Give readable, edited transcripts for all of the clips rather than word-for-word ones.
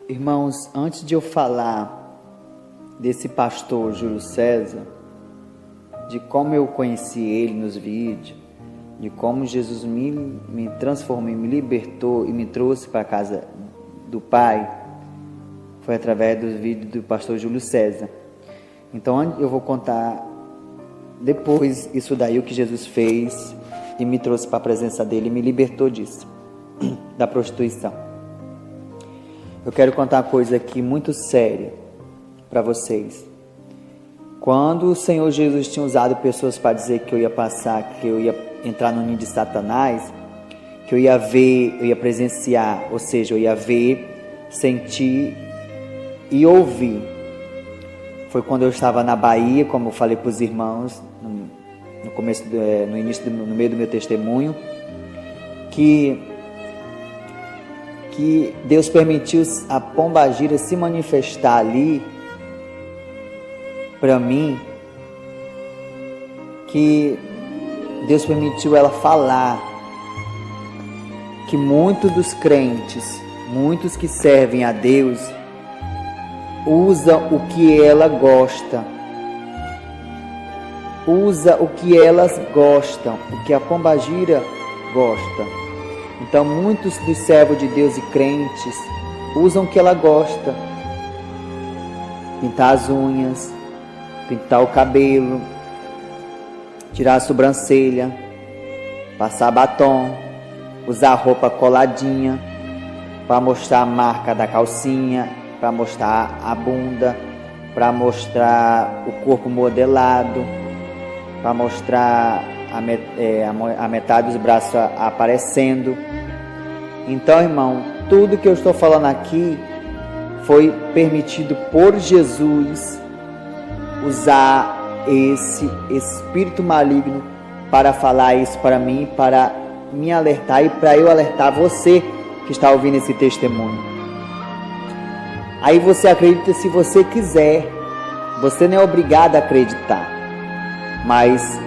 Irmãos, antes de eu falar desse pastor Júlio César, de como eu conheci ele nos vídeos, de como Jesus me transformou, me libertou e me trouxe para a casa do Pai, foi através do vídeo do pastor Júlio César. Então eu vou contar depois isso daí, o que Jesus fez e me trouxe para a presença dele e me libertou disso, da prostituição. Eu quero contar uma coisa aqui muito séria para vocês. Quando o Senhor Jesus tinha usado pessoas para dizer que eu ia passar, que eu ia entrar no ninho de Satanás, que eu ia ver, eu ia presenciar, ou seja, eu ia ver, sentir e ouvir. Foi quando eu estava na Bahia, como eu falei para os irmãos no começo, no meio do meu testemunho, que Deus permitiu a pombagira se manifestar ali para mim, que Deus permitiu ela falar, que muitos dos crentes, muitos que servem a Deus, usa o que ela gosta, usa o que elas gostam, o que a pombagira gosta. Então muitos dos servos de Deus e crentes usam o que ela gosta: pintar as unhas, pintar o cabelo, tirar a sobrancelha, passar batom, usar roupa coladinha para mostrar a marca da calcinha, para mostrar a bunda, para mostrar o corpo modelado, para mostrar a metade dos braços aparecendo. Então, irmão, tudo que eu estou falando aqui foi permitido por Jesus usar esse espírito maligno para falar isso para mim, para me alertar e para eu alertar você que está ouvindo esse testemunho. Aí você acredita se você quiser, você não é obrigado a acreditar, mas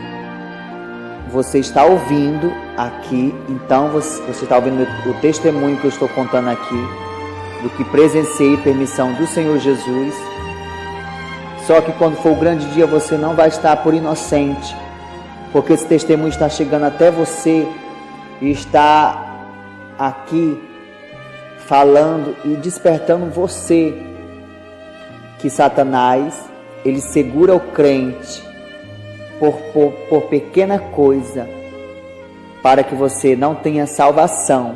você está ouvindo aqui, então você está ouvindo o testemunho que eu estou contando aqui, do que presenciei, permissão do Senhor Jesus. Só que quando for o grande dia, você não vai estar por inocente, porque esse testemunho está chegando até você e está aqui falando e despertando você que Satanás, ele segura o crente por pequena coisa, para que você não tenha salvação.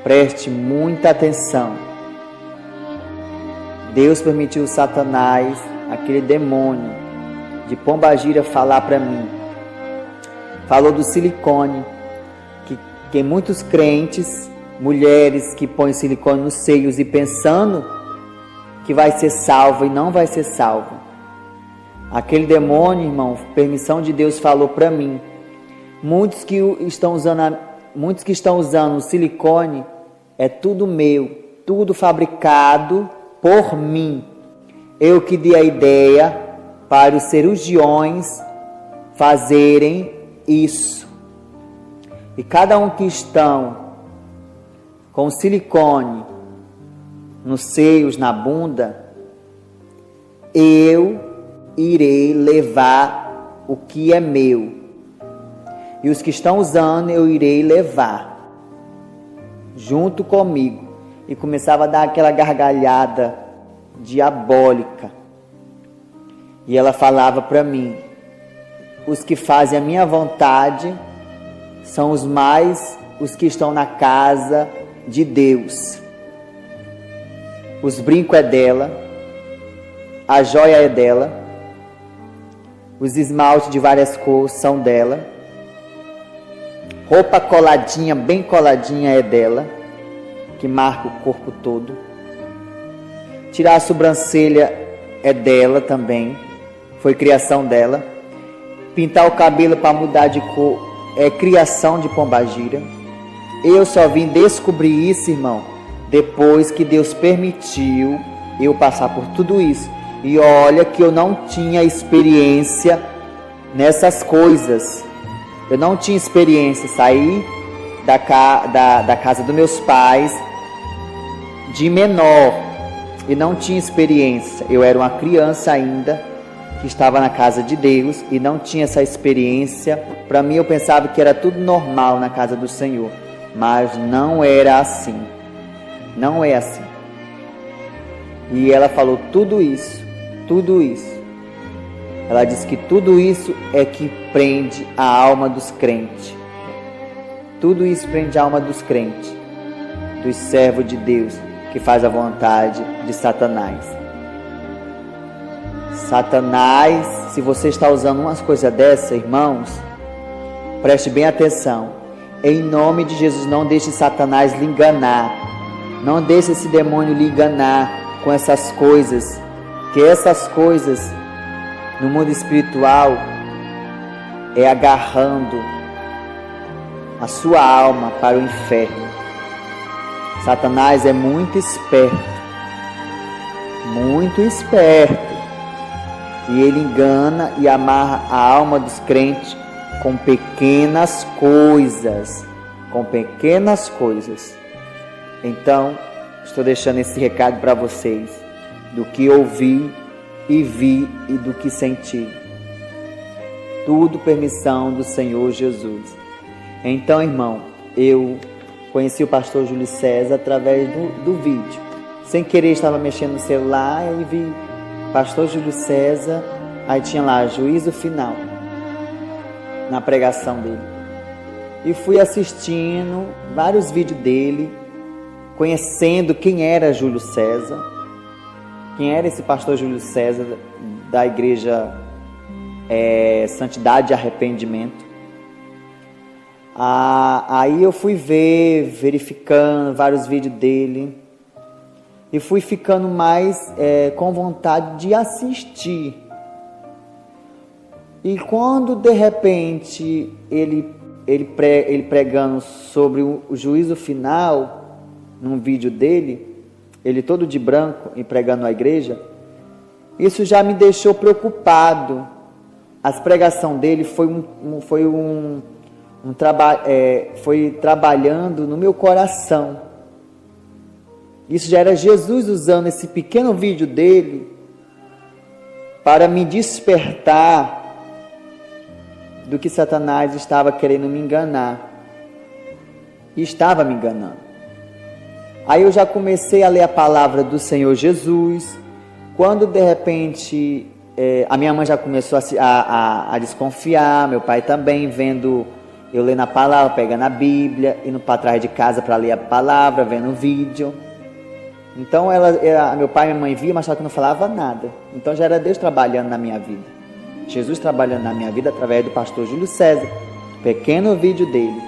Preste muita atenção. Deus permitiu Satanás, aquele demônio de pombagira, falar para mim. Falou do silicone, que muitos crentes, mulheres que põem silicone nos seios e pensando que vai ser salvo e não vai ser salvo. Aquele demônio, irmão, permissão de Deus, falou para mim. Muitos que estão usando silicone, é tudo meu, tudo fabricado por mim. Eu que dei a ideia para os cirurgiões fazerem isso. E cada um que estão com silicone nos seios, na bunda, eu irei levar o que é meu. E os que estão usando, eu irei levar junto comigo. E começava a dar aquela gargalhada diabólica. E ela falava para mim: os que fazem a minha vontade são os que estão na casa de Deus. Os brincos é dela, a joia é dela, os esmaltes de várias cores são dela, roupa coladinha, bem coladinha é dela, que marca o corpo todo. Tirar a sobrancelha é dela também, foi criação dela. Pintar o cabelo para mudar de cor é criação de pombagira. Eu só vim descobrir isso, irmão, depois que Deus permitiu eu passar por tudo isso. E olha que eu não tinha experiência nessas coisas. Eu não tinha experiência. Saí da casa dos meus pais, de menor e não tinha experiência. Eu era uma criança ainda, que estava na casa de Deus e não tinha essa experiência. Para mim, eu pensava que era tudo normal na casa do Senhor, mas não era assim. Não é assim. E ela falou tudo isso. Ela disse que tudo isso é que prende a alma dos crentes. Tudo isso prende a alma dos crentes, dos servos de Deus, que faz a vontade de Satanás. Satanás, se você está usando umas coisas dessas, irmãos, preste bem atenção. Em nome de Jesus, não deixe Satanás lhe enganar. Não deixe esse demônio lhe enganar com essas coisas. Que essas coisas, no mundo espiritual, é agarrando a sua alma para o inferno. Satanás é muito esperto. E ele engana e amarra a alma dos crentes com pequenas coisas. Então, estou deixando esse recado para vocês, do que ouvi e vi e do que senti. Tudo permissão do Senhor Jesus. Então, irmão, eu conheci o pastor Júlio César através do vídeo. Sem querer, estava mexendo no celular e vi pastor Júlio César, aí tinha lá juízo final na pregação dele. E fui assistindo vários vídeos dele, conhecendo quem era Júlio César, quem era esse pastor Júlio César da igreja Santidade e Arrependimento. Aí eu fui verificando vários vídeos dele e fui ficando mais com vontade de assistir. E quando de repente ele pregando sobre o juízo final, num vídeo dele, ele todo de branco e pregando na igreja, isso já me deixou preocupado. As pregação dele foi trabalhando no meu coração. Isso já era Jesus usando esse pequeno vídeo dele para me despertar do que Satanás estava querendo me enganar. E estava me enganando. Aí eu já comecei a ler a palavra do Senhor Jesus. Quando de repente a minha mãe já começou a desconfiar, meu pai também, vendo eu lendo a palavra, pegando a Bíblia, indo para trás de casa para ler a palavra, vendo o vídeo. Então meu pai e minha mãe viam, mas só que não falava nada. Então já era Deus trabalhando na minha vida. Jesus trabalhando na minha vida através do pastor Júlio César. Pequeno vídeo dele.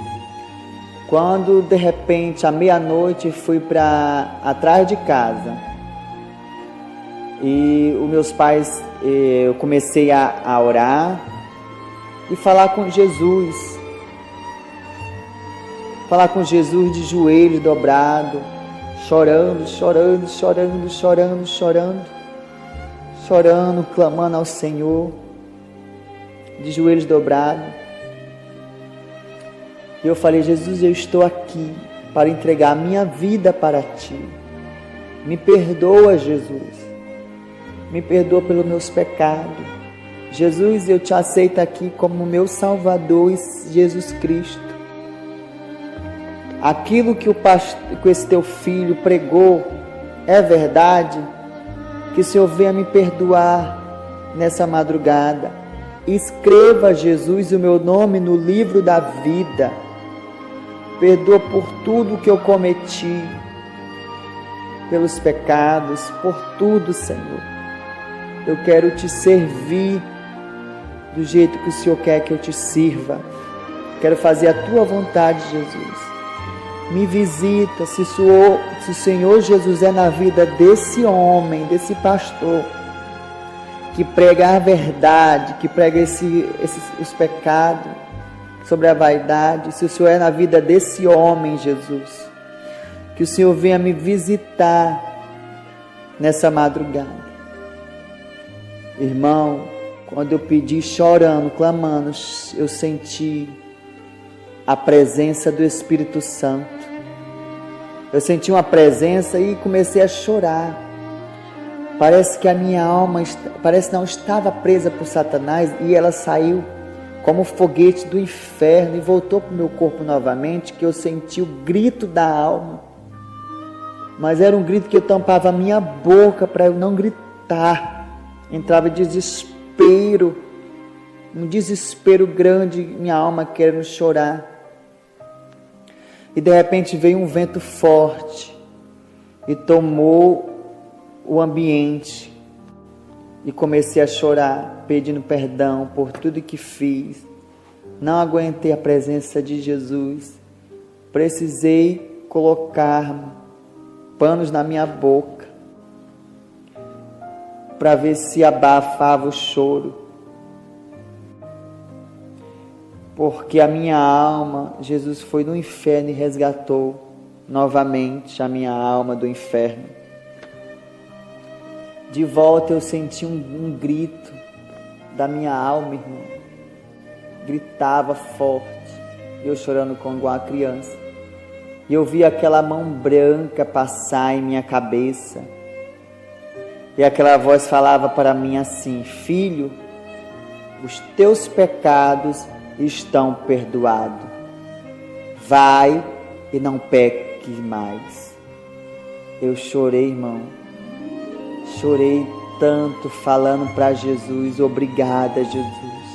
Quando de repente à meia-noite fui para atrás de casa. E os meus pais, eu comecei a orar e falar com Jesus. Falar com Jesus de joelhos dobrados, chorando, clamando ao Senhor, de joelhos dobrados. E eu falei: Jesus, eu estou aqui para entregar a minha vida para Ti. Me perdoa, Jesus. Me perdoa pelos meus pecados. Jesus, eu Te aceito aqui como meu Salvador, Jesus Cristo. Aquilo que esse Teu Filho pregou é verdade? Que o Senhor venha me perdoar nessa madrugada. Escreva, Jesus, o meu nome no livro da vida. Perdoa por tudo que eu cometi, pelos pecados, por tudo, Senhor. Eu quero Te servir do jeito que o Senhor quer que eu Te sirva. Quero fazer a Tua vontade, Jesus. Me visita, se o Senhor Jesus é na vida desse homem, desse pastor, que prega a verdade, que prega os pecados, sobre a vaidade, se o Senhor é na vida desse homem, Jesus, que o Senhor venha me visitar nessa madrugada. Irmão, quando eu pedi chorando, clamando, eu senti a presença do Espírito Santo. Eu senti uma presença e comecei a chorar. Parece que a minha alma não estava presa por Satanás e ela saiu como foguete do inferno e voltou para o meu corpo novamente, que eu senti o grito da alma. Mas era um grito que eu tampava a minha boca para eu não gritar. Entrava em desespero, um desespero grande, minha alma querendo chorar. E de repente veio um vento forte e tomou o ambiente. E comecei a chorar, pedindo perdão por tudo que fiz. Não aguentei a presença de Jesus. Precisei colocar panos na minha boca para ver se abafava o choro. Porque a minha alma, Jesus foi no inferno e resgatou novamente a minha alma do inferno. De volta eu senti um grito da minha alma, irmão. Gritava forte, eu chorando como uma criança. E eu vi aquela mão branca passar em minha cabeça. E aquela voz falava para mim assim: filho, os teus pecados estão perdoados. Vai e não peques mais. Eu chorei, irmão. Chorei tanto falando para Jesus: obrigada, Jesus.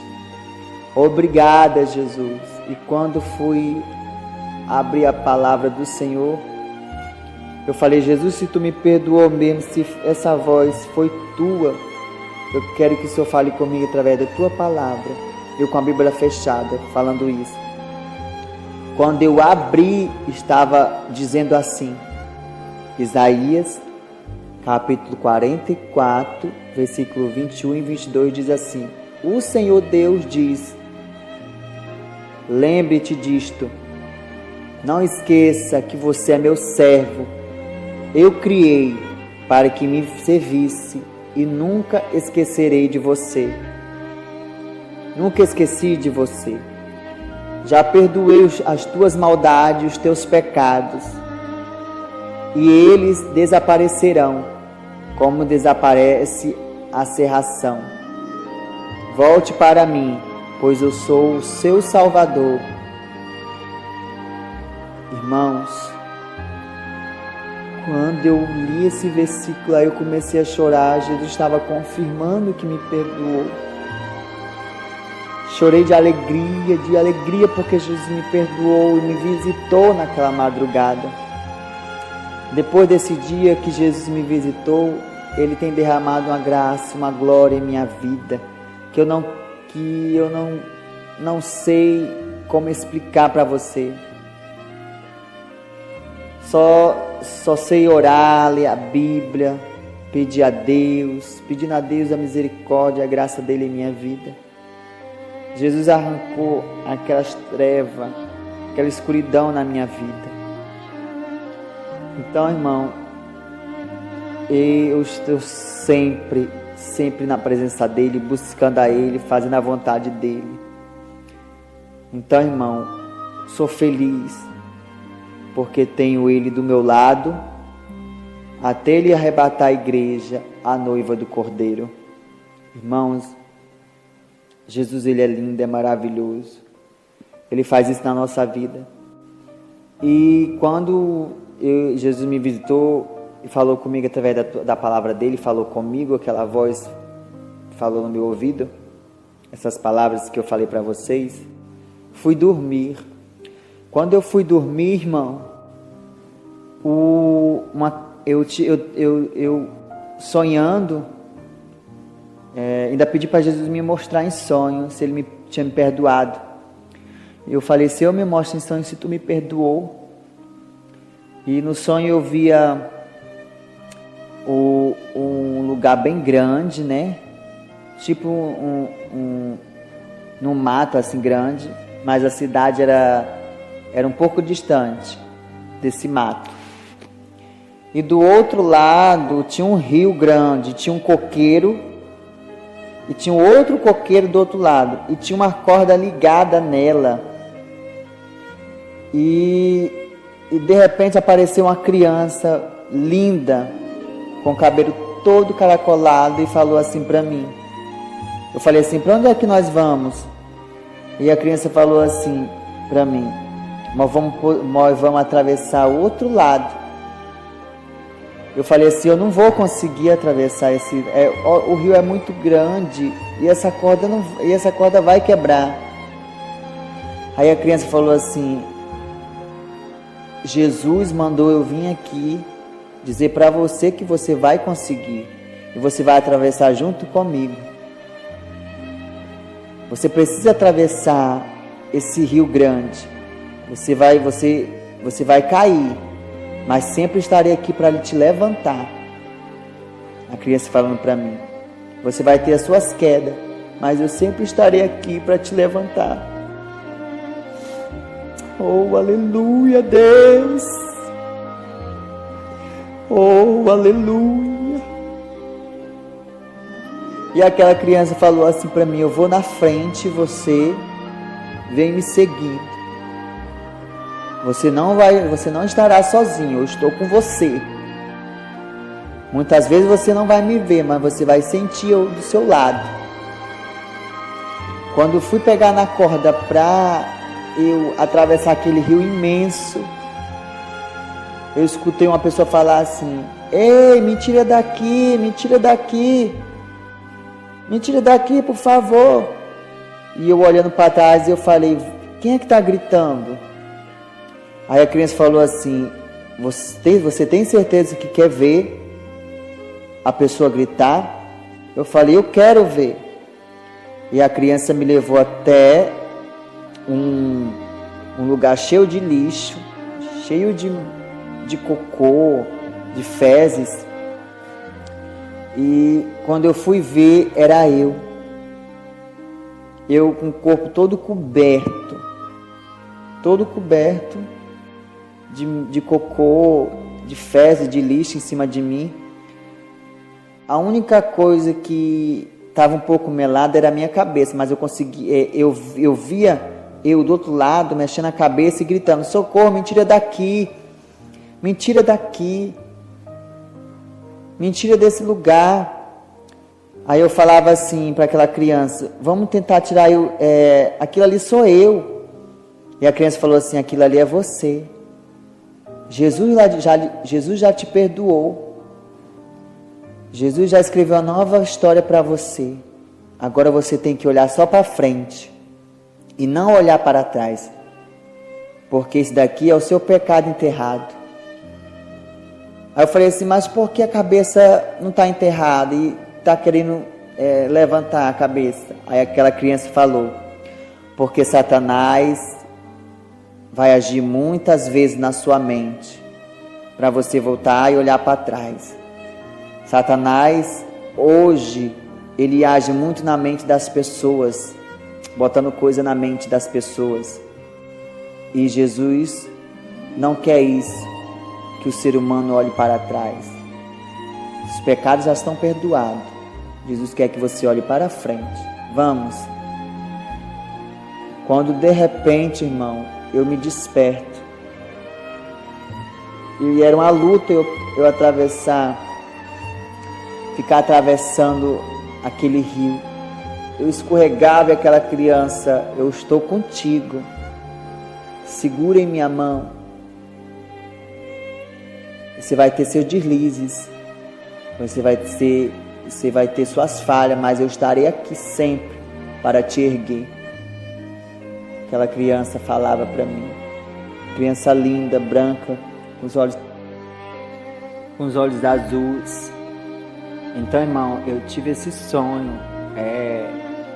Obrigada, Jesus. E quando fui abrir a palavra do Senhor, eu falei: Jesus, se tu me perdoou mesmo, se essa voz foi tua, eu quero que o Senhor fale comigo através da tua palavra. Eu com a Bíblia fechada, falando isso. Quando eu abri, estava dizendo assim, Isaías, capítulo 44, versículo 21 e 22, diz assim: o Senhor Deus diz, lembre-te disto, não esqueça que você é meu servo. Eu criei para que me servisse e nunca esquecerei de você. Nunca esqueci de você. Já perdoei as tuas maldades e os teus pecados, e eles desaparecerão, como desaparece a cerração. Volte para mim, pois eu sou o seu Salvador. Irmãos, quando eu li esse versículo, aí eu comecei a chorar. Jesus estava confirmando que me perdoou. Chorei de alegria, porque Jesus me perdoou e me visitou naquela madrugada. Depois desse dia que Jesus me visitou, Ele tem derramado uma graça, uma glória em minha vida, que eu não sei como explicar para você. Só sei orar, ler a Bíblia, pedir a Deus, pedindo a Deus a misericórdia, a graça dele em minha vida. Jesus arrancou aquelas trevas, aquela escuridão na minha vida. Então, irmão, eu estou sempre na presença dele, buscando a ele, fazendo a vontade dele. Então, irmão, sou feliz, porque tenho ele do meu lado, até ele arrebatar a igreja, a noiva do Cordeiro. Irmãos, Jesus, ele é lindo, é maravilhoso. Ele faz isso na nossa vida. E quando Jesus me visitou e falou comigo através da palavra dele, falou comigo, aquela voz falou no meu ouvido, essas palavras que eu falei para vocês, fui dormir. Quando eu fui dormir, irmão, eu sonhando, ainda pedi para Jesus me mostrar em sonho se ele tinha me perdoado. Eu falei: Senhor, me mostra em sonho se tu me perdoou. E no sonho eu via um lugar bem grande, né? Tipo num mato assim grande, mas a cidade era um pouco distante desse mato. E do outro lado tinha um rio grande, tinha um coqueiro, e tinha um outro coqueiro do outro lado, e tinha uma corda ligada nela. E E de repente apareceu uma criança linda, com o cabelo todo caracolado, e falou assim para mim. Eu falei assim: para onde é que nós vamos? E a criança falou assim para mim: nós vamos atravessar o outro lado. Eu falei assim: eu não vou conseguir atravessar o rio é muito grande e essa corda vai quebrar. Aí a criança falou assim: Jesus mandou eu vir aqui dizer para você que você vai conseguir e você vai atravessar junto comigo. Você precisa atravessar esse rio grande. Você vai cair, mas sempre estarei aqui para te levantar. A criança falando para mim: você vai ter as suas quedas, mas eu sempre estarei aqui para te levantar. Oh, aleluia, Deus! Oh, aleluia! E aquela criança falou assim para mim: eu vou na frente, você vem me seguindo. Você não estará sozinho, eu estou com você. Muitas vezes você não vai me ver, mas você vai sentir eu do seu lado. Quando eu fui pegar na corda para eu atravessar aquele rio imenso, eu escutei uma pessoa falar assim: ei, me tira daqui, me tira daqui, me tira daqui, por favor. E eu olhando para trás, eu falei: quem é que está gritando? Aí a criança falou assim: você tem certeza que quer ver a pessoa gritar? Eu falei: eu quero ver. E a criança me levou até um lugar cheio de lixo, cheio de cocô, de fezes. E quando eu fui ver, era eu com o corpo todo coberto de cocô, de fezes, de lixo em cima de mim. A única coisa que estava um pouco melada era a minha cabeça, mas eu via eu do outro lado mexendo a cabeça e gritando: socorro, me tira daqui, me tira daqui, me tira desse lugar. Aí eu falava assim para aquela criança: vamos tentar tirar aquilo ali sou eu. E a criança falou assim: aquilo ali é você. Jesus já te perdoou. Jesus já escreveu uma nova história para você. Agora você tem que olhar só para frente e não olhar para trás, porque esse daqui é o seu pecado enterrado. Aí eu falei assim: mas por que a cabeça não está enterrada e está querendo levantar a cabeça? Aí aquela criança falou: porque Satanás vai agir muitas vezes na sua mente para você voltar e olhar para trás. Satanás hoje ele age muito na mente das pessoas, botando coisa na mente das pessoas. E Jesus não quer isso, que o ser humano olhe para trás. Os pecados já estão perdoados. Jesus quer que você olhe para frente. Vamos. Quando de repente, irmão, eu me desperto, e era uma luta eu ficar atravessando aquele rio. Eu escorregava, e aquela criança: eu estou contigo, segura em minha mão. Você vai ter seus deslizes, você vai ter suas falhas, mas eu estarei aqui sempre para te erguer. Aquela criança falava para mim, criança linda, branca, com os olhos azuis. Então, irmão, eu tive esse sonho.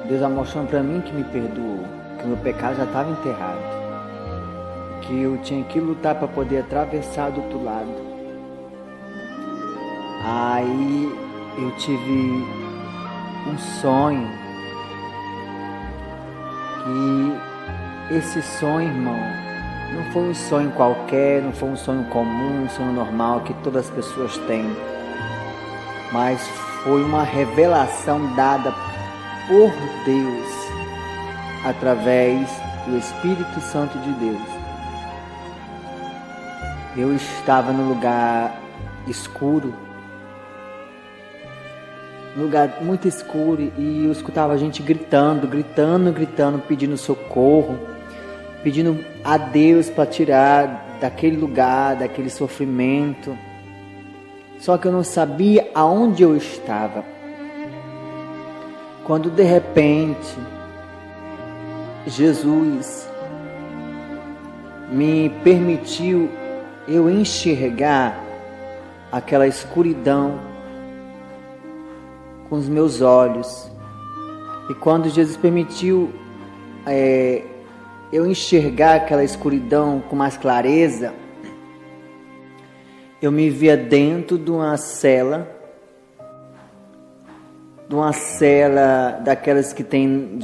Deus mostrando para mim que me perdoou, que meu pecado já estava enterrado, que eu tinha que lutar para poder atravessar do outro lado. Aí eu tive um sonho, que esse sonho, irmão, não foi um sonho qualquer, não foi um sonho comum, um sonho normal que todas as pessoas têm, mas foi uma revelação dada por Deus, através do Espírito Santo de Deus. Eu estava num lugar escuro, um lugar muito escuro, e eu escutava a gente gritando, pedindo socorro, pedindo a Deus para tirar daquele lugar, daquele sofrimento. Só que eu não sabia aonde eu estava. Quando de repente Jesus me permitiu eu enxergar aquela escuridão com os meus olhos. E quando Jesus permitiu eu enxergar aquela escuridão com mais clareza, eu me via dentro de uma cela daquelas que tem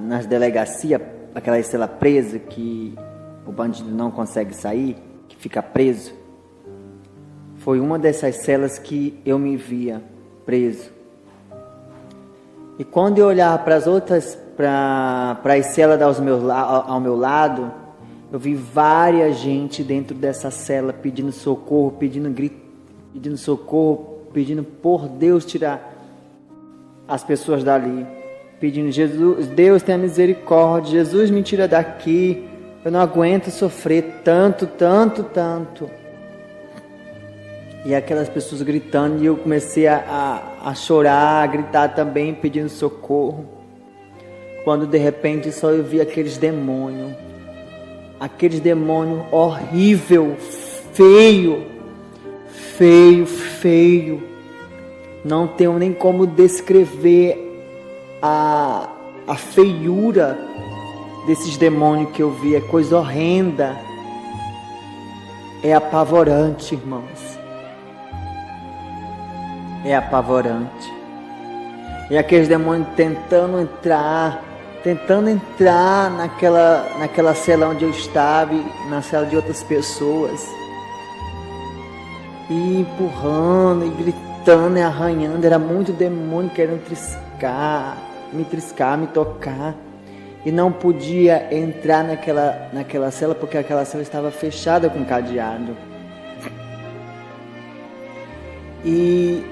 nas delegacias, aquela cela presa que o bandido não consegue sair, que fica preso. Foi uma dessas celas que eu me via preso. E quando eu olhava para as outras, para as celas ao meu lado, eu vi várias gente dentro dessa cela pedindo socorro, pedindo socorro, pedindo por Deus tirar as pessoas dali, pedindo: Jesus, Deus tenha misericórdia, Jesus me tira daqui, eu não aguento sofrer tanto. E aquelas pessoas gritando, e eu comecei a chorar, a gritar também, pedindo socorro. Quando de repente só eu vi aqueles demônios horrível, feio. Não tenho nem como descrever a feiura desses demônios que eu vi. É coisa horrenda, é apavorante, irmãos. É apavorante. E aqueles demônios tentando entrar naquela cela onde eu estava, na cela de outras pessoas, e empurrando, e gritando, e arranhando. Era muito demônio querendo me tocar, e não podia entrar naquela cela, porque aquela cela estava fechada com cadeado. E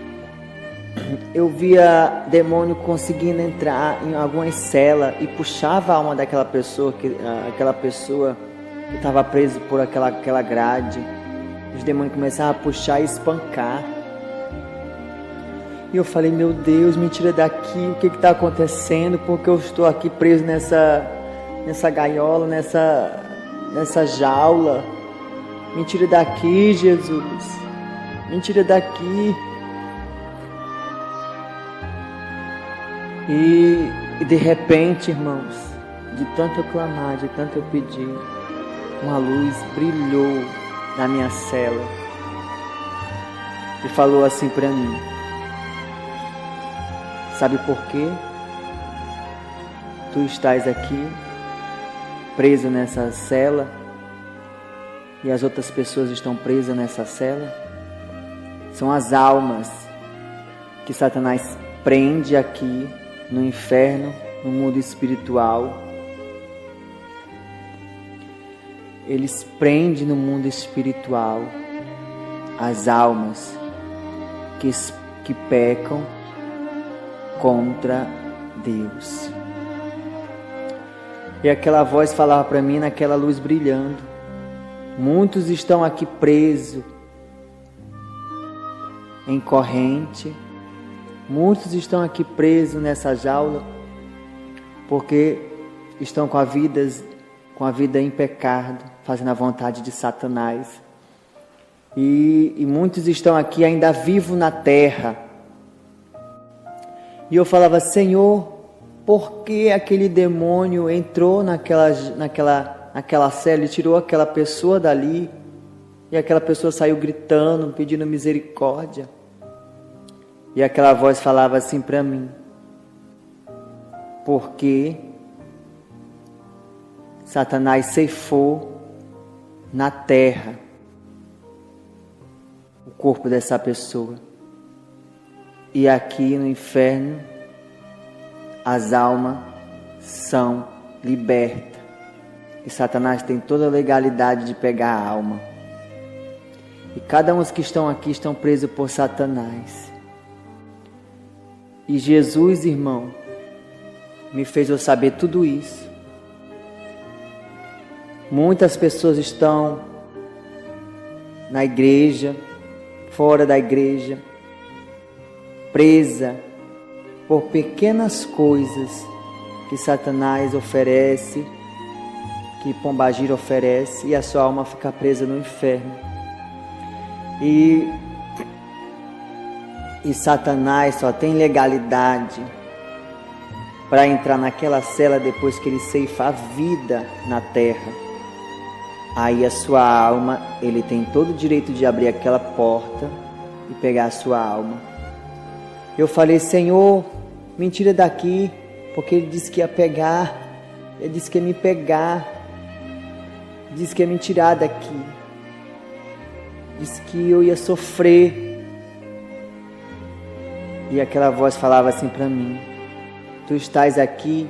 eu via demônio conseguindo entrar em algumas celas e puxava a alma daquela pessoa que estava presa por aquela grade. Os demônios começavam a puxar e espancar. E eu falei: meu Deus, me tira daqui, o que está acontecendo? Porque eu estou aqui preso nessa gaiola, nessa jaula. Me tira daqui, Jesus, me tira daqui. E de repente, irmãos, de tanto eu clamar, de tanto eu pedir, uma luz brilhou na minha cela e falou assim para mim: sabe por quê? Tu estás aqui preso nessa cela e as outras pessoas estão presas nessa cela? São as almas que Satanás prende aqui no inferno, no mundo espiritual. Eles prendem no mundo espiritual as almas que pecam contra Deus. E aquela voz falava para mim, naquela luz brilhando: muitos estão aqui presos em corrente. Muitos estão aqui presos nessa jaula porque estão com a vida em pecado, fazendo a vontade de Satanás. E muitos estão aqui ainda vivos na terra. E eu falava: Senhor, por que aquele demônio entrou naquela cela e tirou aquela pessoa dali, e aquela pessoa saiu gritando, pedindo misericórdia? E aquela voz falava assim para mim: porque Satanás ceifou na terra o corpo dessa pessoa, e aqui no inferno as almas são libertas. E Satanás tem toda a legalidade de pegar a alma. E cada um dos que estão aqui estão presos por Satanás. E Jesus, irmão, me fez eu saber tudo isso. Muitas pessoas estão na igreja, fora da igreja, presa por pequenas coisas que Satanás oferece, que Pombagira oferece, e a sua alma fica presa no inferno. E Satanás só tem legalidade para entrar naquela cela depois que ele ceifa a vida na terra. Aí a sua alma, ele tem todo o direito de abrir aquela porta e pegar a sua alma. Eu falei: Senhor, me tira daqui, porque ele disse que ia pegar, ele disse que ia me pegar, disse que ia me tirar daqui, disse que eu ia sofrer. E aquela voz falava assim para mim: tu estás aqui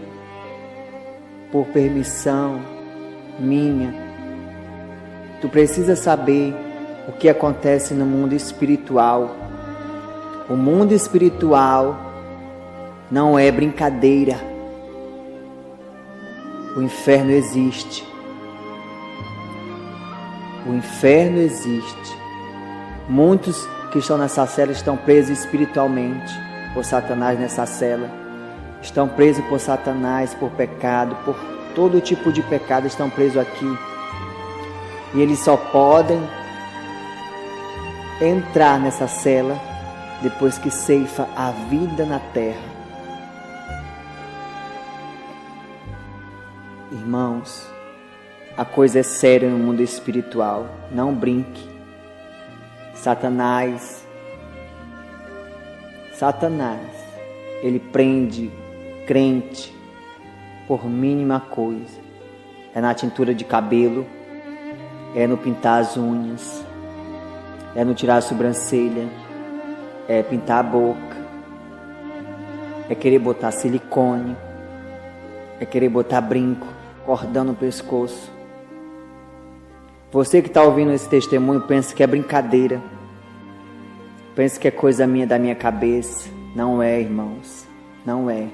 por permissão minha. Tu precisa saber o que acontece no mundo espiritual. O mundo espiritual não é brincadeira. O inferno existe. O inferno existe. Muitos que estão nessa cela estão presos espiritualmente por Satanás nessa cela. Estão presos por Satanás, por pecado, por todo tipo de pecado estão presos aqui. E eles só podem entrar nessa cela depois que ceifa a vida na terra. Irmãos, a coisa é séria no mundo espiritual. Não brinque. Satanás, ele prende crente por mínima coisa. É na tintura de cabelo, é no pintar as unhas, é no tirar a sobrancelha, é pintar a boca, é querer botar silicone, é querer botar brinco, cordão no pescoço. Você que está ouvindo esse testemunho pensa que é brincadeira, pensa que é coisa minha, da minha cabeça. Não é, irmãos, não é.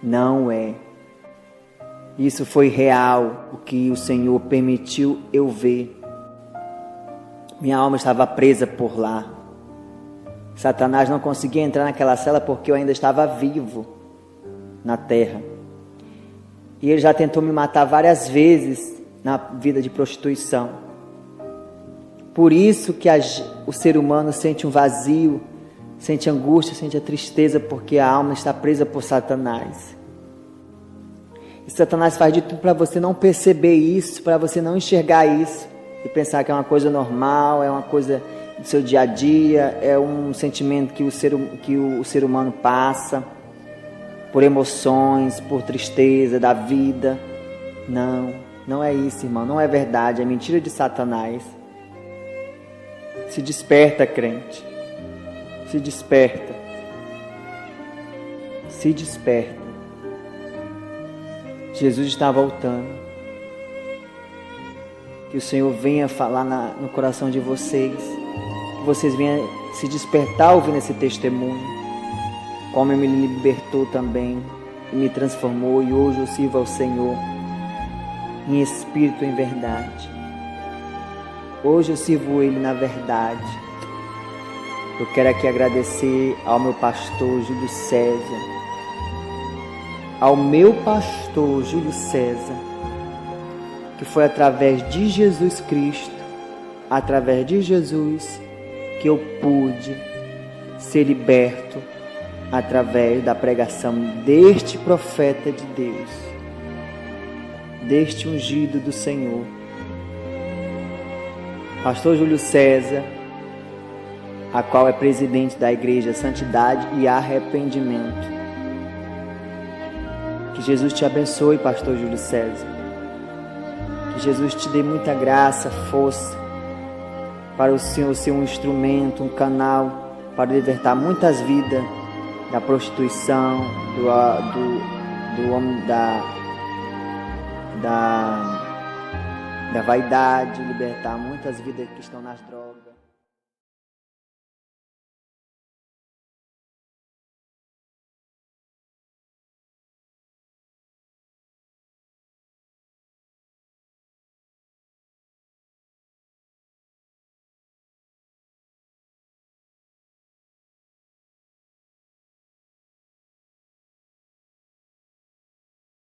Não é. Isso foi real, o que o Senhor permitiu eu ver. Minha alma estava presa por lá. Satanás não conseguia entrar naquela cela porque eu ainda estava vivo na terra. E ele já tentou me matar várias vezes na vida de prostituição. Por isso que o ser humano sente um vazio, sente angústia, sente a tristeza, porque a alma está presa por Satanás. E Satanás faz de tudo para você não perceber isso, para você não enxergar isso e pensar que é uma coisa normal, é uma coisa do seu dia a dia, é um sentimento que o ser humano passa por emoções, por tristeza da vida. Não é isso, irmão, não é verdade, é mentira de Satanás. Se desperta, crente, se desperta, se desperta. Jesus está voltando. Que o Senhor venha falar no coração de vocês, que vocês venham se despertar ouvindo esse testemunho, como Ele me libertou também e me transformou, e hoje eu sirvo ao Senhor em espírito e em verdade. Hoje eu sirvo Ele na verdade. Eu quero aqui agradecer ao meu pastor Júlio César, ao meu pastor Júlio César, que foi através de Jesus Cristo, através de Jesus, que eu pude ser liberto através da pregação deste profeta de Deus, deste ungido do Senhor. Pastor Júlio César, a qual é presidente da Igreja Santidade e Arrependimento. Que Jesus te abençoe, pastor Júlio César. Que Jesus te dê muita graça, força, para o Senhor ser um instrumento, um canal para libertar muitas vidas da da vaidade, libertar muitas vidas que estão nas drogas.